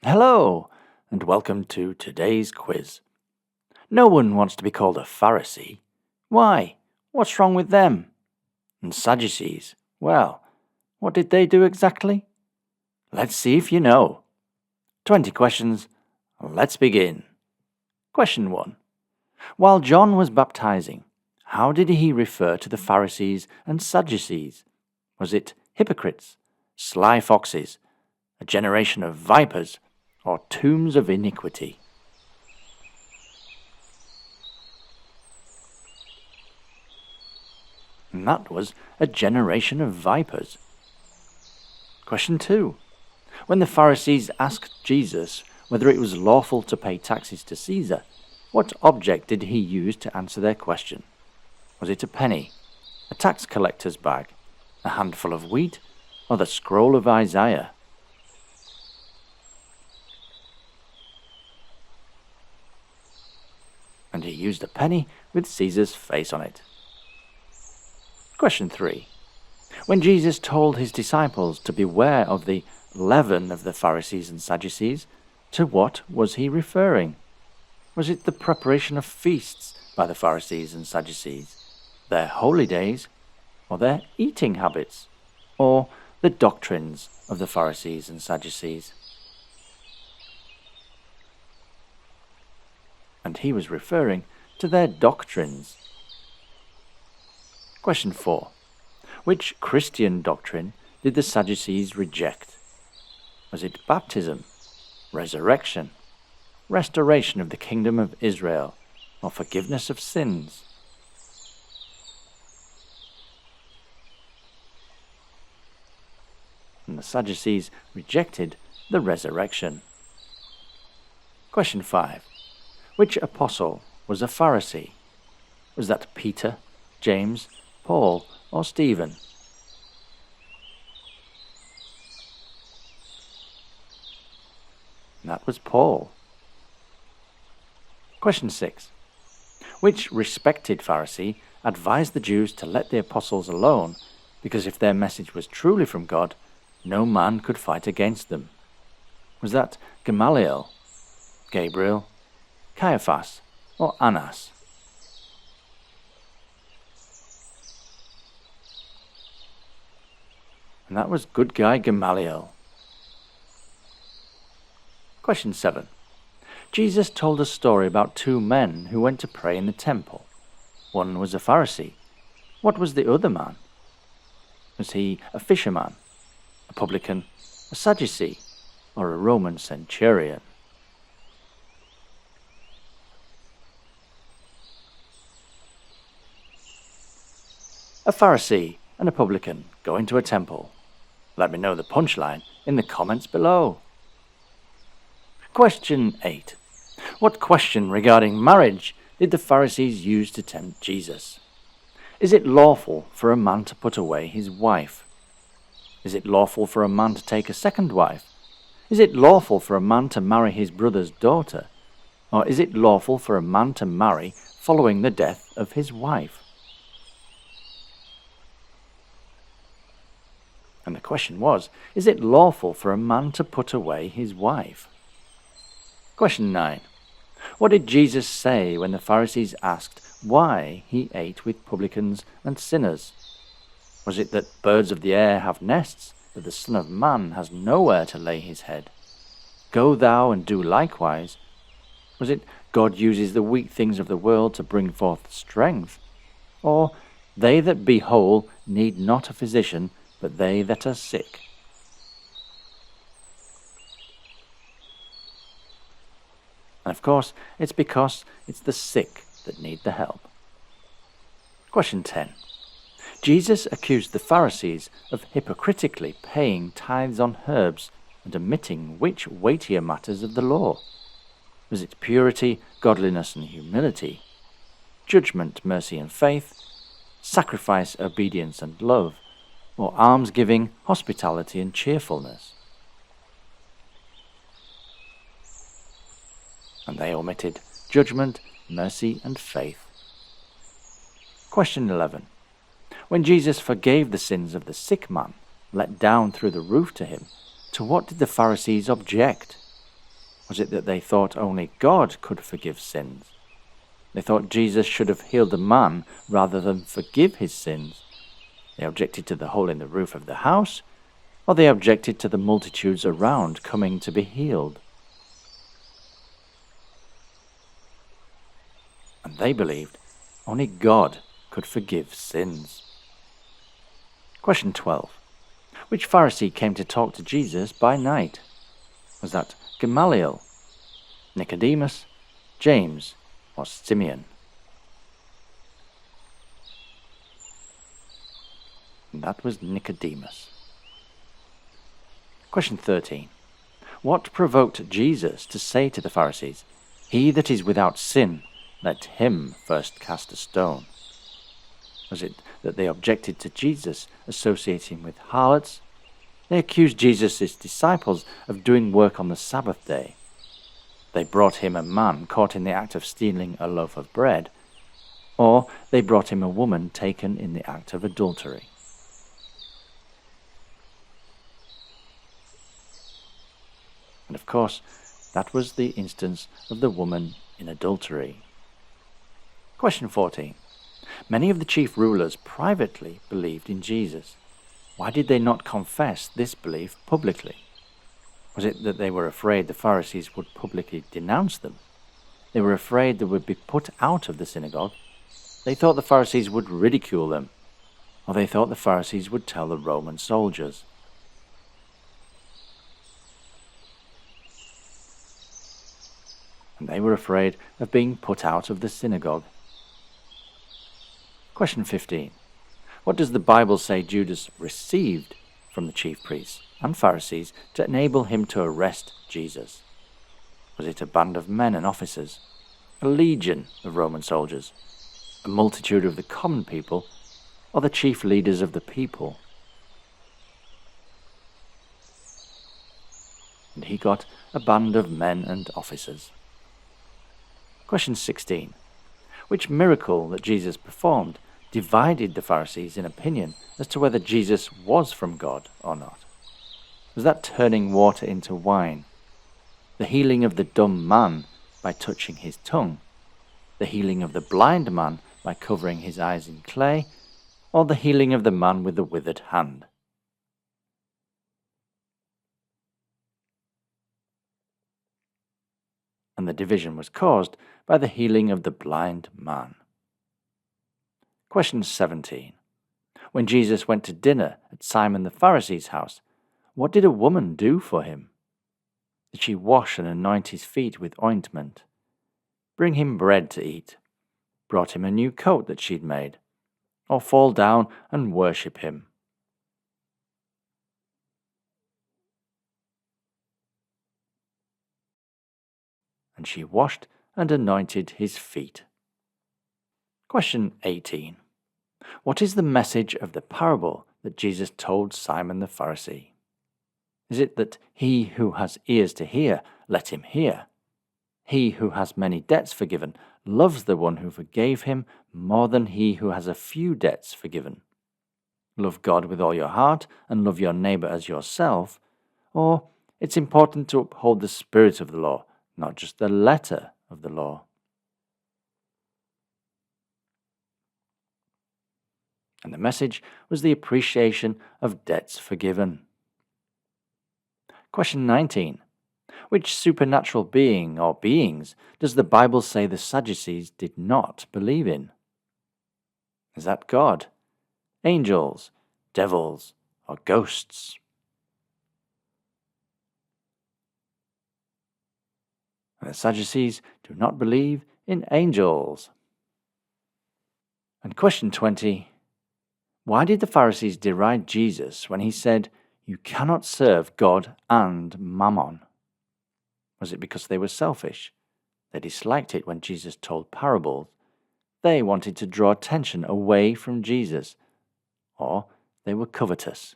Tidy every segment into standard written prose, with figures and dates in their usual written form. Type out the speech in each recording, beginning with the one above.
Hello, and welcome to today's quiz. No one wants to be called a Pharisee. Why? What's wrong with them? And Sadducees, well, what did they do exactly? Let's see if you know. 20 questions. Let's begin. Question 1. While John was baptizing, how did he refer to the Pharisees and Sadducees? Was it hypocrites, sly foxes, a generation of vipers, or tombs of iniquity? And that was a generation of vipers. Question 2. When the Pharisees asked Jesus whether it was lawful to pay taxes to Caesar, what object did he use to answer their question? Was it a penny, a tax collector's bag, a handful of wheat, or the scroll of Isaiah? And he used a penny with Caesar's face on it. Question 3. When Jesus told his disciples to beware of the leaven of the Pharisees and Sadducees, to what was he referring? Was it the preparation of feasts by the Pharisees and Sadducees, their holy days, or their eating habits, or the doctrines of the Pharisees and Sadducees? And he was referring to their doctrines. Question 4. Which Christian doctrine did the Sadducees reject? Was it baptism, resurrection, restoration of the kingdom of Israel, or forgiveness of sins? And the Sadducees rejected the resurrection. Question 5. Which apostle was a Pharisee? Was that Peter, James, Paul, or Stephen? And that was Paul. Question 6. Which respected Pharisee advised the Jews to let the apostles alone, because if their message was truly from God, no man could fight against them? Was that Gamaliel, Gabriel, Caiaphas, or Annas? And that was good guy Gamaliel. Question 7. Jesus told a story about two men who went to pray in the temple. One was a Pharisee. What was the other man? Was he a fisherman, a publican, a Sadducee, or a Roman centurion? A Pharisee and a publican going to a temple. Let me know the punchline in the comments below. Question 8. What question regarding marriage did the Pharisees use to tempt Jesus? Is it lawful for a man to put away his wife? Is it lawful for a man to take a second wife? Is it lawful for a man to marry his brother's daughter? Or is it lawful for a man to marry following the death of his wife? And the question was, is it lawful for a man to put away his wife? Question 9. What did Jesus say when the Pharisees asked why he ate with publicans and sinners? Was it that birds of the air have nests, but the Son of Man has nowhere to lay his head? Go thou and do likewise. Was it God uses the weak things of the world to bring forth strength? Or they that be whole need not a physician, but they that are sick? And of course, it's because it's the sick that need the help. Question 10. Jesus accused the Pharisees of hypocritically paying tithes on herbs and omitting which weightier matters of the law? Was it purity, godliness, and humility? Judgment, mercy, and faith? Sacrifice, obedience, and love? Or almsgiving, hospitality, and cheerfulness? And they omitted judgment, mercy, and faith. Question 11. When Jesus forgave the sins of the sick man, let down through the roof to him, to what did the Pharisees object? Was it that they thought only God could forgive sins? They thought Jesus should have healed the man rather than forgive his sins. They objected to the hole in the roof of the house, or they objected to the multitudes around coming to be healed. And they believed only God could forgive sins. Question 12. Which Pharisee came to talk to Jesus by night? Was that Gamaliel, Nicodemus, James, or Simeon? And that was Nicodemus. Question 13. What provoked Jesus to say to the Pharisees, "He that is without sin, let him first cast a stone"? Was it that they objected to Jesus associating with harlots? They accused Jesus' disciples of doing work on the Sabbath day. They brought him a man caught in the act of stealing a loaf of bread, or they brought him a woman taken in the act of adultery. And of course, that was the instance of the woman in adultery. Question 14. Many of the chief rulers privately believed in Jesus. Why did they not confess this belief publicly? Was it that they were afraid the Pharisees would publicly denounce them? They were afraid they would be put out of the synagogue. They thought the Pharisees would ridicule them, or they thought the Pharisees would tell the Roman soldiers. And they were afraid of being put out of the synagogue. Question 15. What does the Bible say Judas received from the chief priests and Pharisees to enable him to arrest Jesus? Was it a band of men and officers, a legion of Roman soldiers, a multitude of the common people, or the chief leaders of the people? And he got a band of men and officers. Question 16. Which miracle that Jesus performed divided the Pharisees in opinion as to whether Jesus was from God or not? Was that turning water into wine, the healing of the dumb man by touching his tongue, the healing of the blind man by covering his eyes in clay, or the healing of the man with the withered hand? And the division was caused by the healing of the blind man. Question 17. When Jesus went to dinner at Simon the Pharisee's house, what did a woman do for him? Did she wash and anoint his feet with ointment, bring him bread to eat, brought him a new coat that she'd made, or fall down and worship him? And she washed and anointed his feet. Question 18. What is the message of the parable that Jesus told Simon the Pharisee? Is it that he who has ears to hear, let him hear? He who has many debts forgiven loves the one who forgave him more than he who has a few debts forgiven. Love God with all your heart and love your neighbor as yourself. Or it's important to uphold the spirit of the law, not just the letter of the law. And the message was the appreciation of debts forgiven. Question 19. Which supernatural being or beings does the Bible say the Sadducees did not believe in? Is that God, angels, devils, or ghosts? And the Sadducees do not believe in angels. And question 20. Why did the Pharisees deride Jesus when he said, "You cannot serve God and mammon"? Was it because they were selfish? They disliked it when Jesus told parables. They wanted to draw attention away from Jesus. Or they were covetous.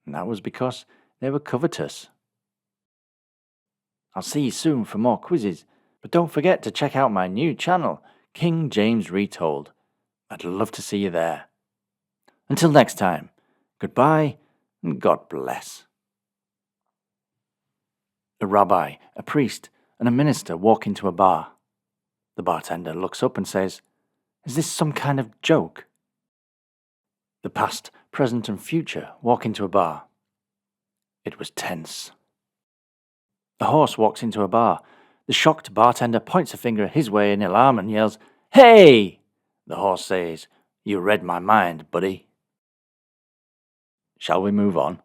And that was because they were covetous. I'll see you soon for more quizzes, but don't forget to check out my new channel, King James Retold. I'd love to see you there. Until next time, Goodbye, and God bless. A rabbi, a priest, and a minister walk into a bar. The bartender looks up and says, "Is this some kind of joke?" The past, present, and future walk into a bar. It was tense. A horse walks into a bar. The shocked bartender points a finger his way in alarm and yells, "Hey!" The horse says, "You read my mind, buddy." Shall we move on?